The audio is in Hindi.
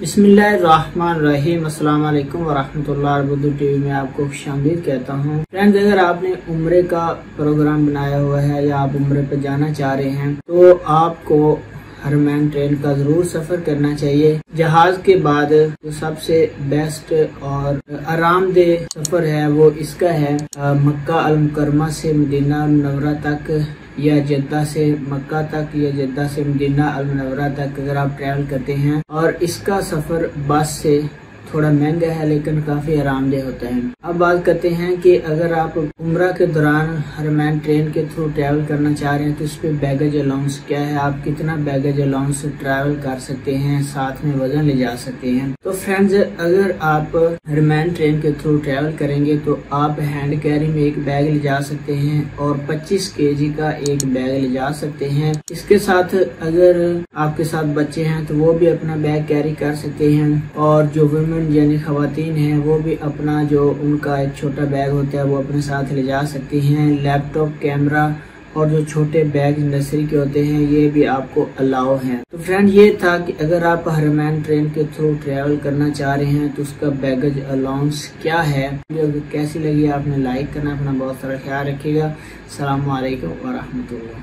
बिस्मिल्लाहिर्रहमानिर्रहीम। अस्सलाम वालेकुम वरहमतुल्लाह। उर्दू टीवी में आपको खुशामदीद कहता हूँ। फ्रेंड्स, अगर आपने उम्रे का प्रोग्राम बनाया हुआ है या आप उम्रे पे जाना चाह रहे हैं तो आपको हरमैन ट्रेन का जरूर सफर करना चाहिए। जहाज के बाद जो सबसे बेस्ट और आरामदेह सफर है वो इसका है। मक्का अल मुकरमा से मदीना मुनव्वरा तक या जद्दा से मक्का तक या जद्दा से मदीना अल मुनव्वरा तक अगर आप ट्रैवल करते हैं, और इसका सफर बस से थोड़ा महंगा है लेकिन काफी आरामदेह होता है। अब बात करते हैं कि अगर आप उम्रा के दौरान हरमैन ट्रेन के थ्रू ट्रैवल करना चाह रहे हैं तो इस पे बैगेज अलाउंस क्या है, आप कितना बैगेज अलाउंस ट्रैवल कर सकते हैं, साथ में वजन ले जा सकते हैं। तो फ्रेंड्स, अगर आप हरमैन ट्रेन के थ्रू ट्रैवल करेंगे तो आप हैंड कैरी में एक बैग ले जा सकते हैं और 25 kg का एक बैग ले जा सकते हैं। इसके साथ अगर आपके साथ बच्चे हैं तो वो भी अपना बैग कैरी कर सकते हैं, और जो वुमेन यानी खवातीन हैं वो भी अपना जो उनका एक छोटा बैग होता है वो अपने साथ ले जा सकती हैं। लैपटॉप, कैमरा और जो छोटे बैग नर्सरी के होते हैं ये भी आपको अलाउ हैं। तो फ्रेंड, ये था कि अगर आप हरमैन ट्रेन के थ्रू ट्रैवल करना चाह रहे हैं तो उसका बैगेज अलाउंस क्या है। वीडियो कैसी लगी आपने लाइक करना, अपना बहुत सारा ख्याल रखिएगा। अस्सलाम वालेकुम व रहमतुल्लाह।